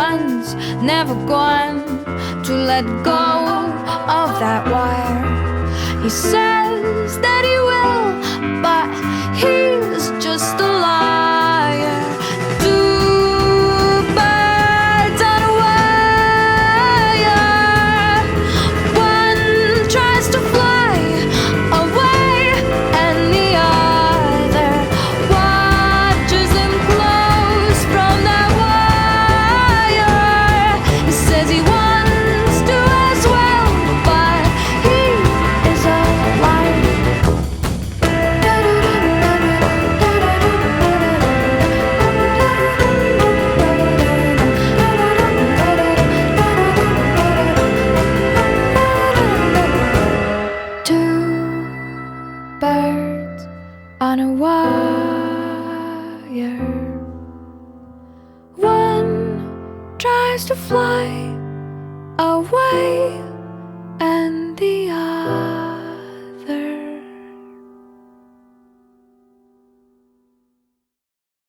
one's never going to let go of that wire. He says that he will, but he's just a liar. Two birds on a wire. One tries to fly away, and the other watches him close from that wire. He says he wants to as well, but he is a liar. Two birds on a wire. One tries to fly away,